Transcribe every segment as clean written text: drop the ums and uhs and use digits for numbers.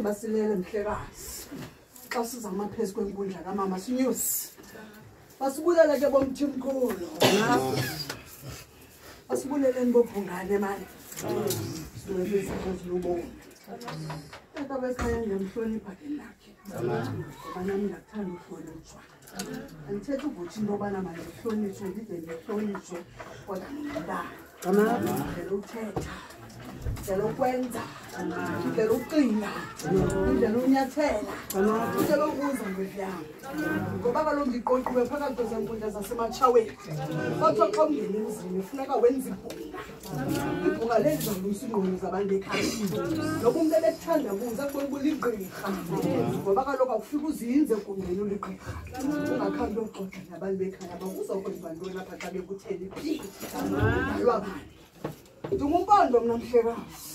basilele mhlekazi xa sizama phezulu kwenkundla kamama sinyusi basibulele ke bomthimkhulu basibuleleni bobhungane manje sizobe tata bekhaya ngemhlonipha ke nakhe ngoba nami ngakuthanda ukuhlonitshwa andithetha ukuthi into yobana manje uhlonitshwe ndide ndihlonitshwe kodwa ngumntana ndlela uthetha ndlela ukwenza ndlela uqina indlela unyathela indlela ukuza ngefyama ngoba kaloku ndiqoqiwe phakathi kwezenkundla zasematshaweni kodwa xa ungena emzini funeka wenza ibhunga lezizalungisa ingqondo zabantu ekhaya noba umntu ebekuthanda kuza kubona uligqirha ngoba kaloku awufika uzinze kungena uligqirha ungakhambi uxoxa nabantu bekhaya bakuzawukwenza ntoni apha xa bekutheni phi udalwa bani ndingumpondo mna mhlekazi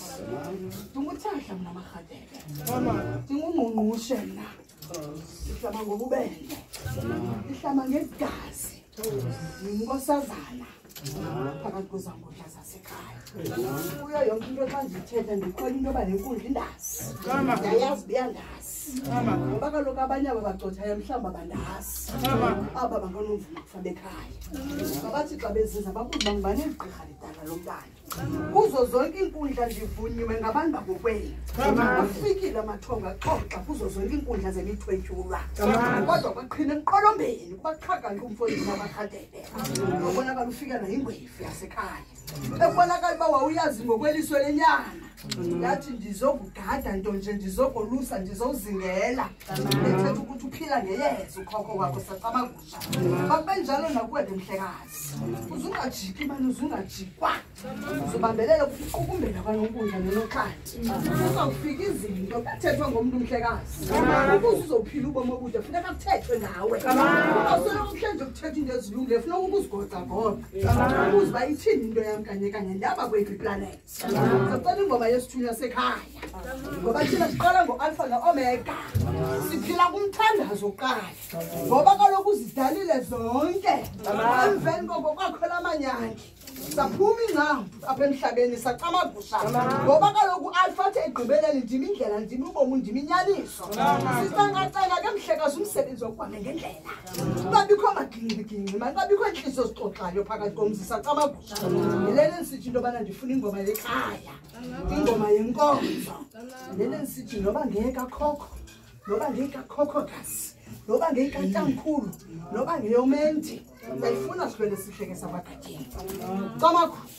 ndinguthahla mna marhatele ndingungqungqushe mna ndihlama ngobubende ndihlama ngegazi ndinkosazana phakathi kwezankundla zasekhaya kuyo yonke into xa ndithetha ndikhona into yoba nenkundla indazi ndiyayazi beyandazi ngoba kaloku abanye aba bacothayo mhlawumbi abandazi aba banganomvuma kufa bekhaya babathi xa beziza bakuthi bangubani igqirha lidala lomntana kuzo zonke iinkundla ndivunyiwe ngabantu bakokwenu bafikile amathonga xoxa kuzo zonke iinkundla zemithwetyulwa kodwa kwaqhina emqolombeni kubaqhakanqa umfowethu nabarhatele babonakala ufikela yingwefu yasekhaya ekubonakala uba wawuyazi ngokweliswe lenyama yathi ndizokugada nto nje ndizokolusa ndizowuzingela ethetha ukuthi uphila ngeyeza ukhokho wakho sacamagusha bakube njalo nakuwethu mhlekazi uzungajiki mani uzungajikwa uzobambelela ukuqukumbela kwanonkundla nenoxanti uzawufika izinto kathethwa ngomntu mhlekazi ukuze uzophila ubomi obude funeka kuthethwe ngawe ungasoloko mhlanje ukuthetha into ezilungileyo funeka ukuzigocagoca ukuze uba ithini into yam kanye kanye ndaba kwethu iplanethi sacela ingoma yesithunywa sekhaya ngoba thina siqala ngo-alpha no-omega siphila kumthandazo oqala ngoba kaloku uzidalile zonke emveni koko kwakhona amanyangi saphuma ingcambu apha emhlabeni sacamagusha ngoba kaloku alpha athi egqibeleni ndimi indlela ndimi ubomi ndimi inyaniso sicangacenga ke mhlekazi umsebenzi wokuhamba ngendlela kungabikho magingxigingxi makungabikho intliziyo zixoxayo phakathi komzi sacamagusha yilele ndisithi into yobana ndifuna ingoma yekhaya ingoma yenkonzo lele ndisithi noba ngeyekakhokho noba ngeyikakhokhokazi noba ngeyikatamkhulu noba ngeyomendi ndiyayifuna sihlwele sihleke sabagatyeni camakhulu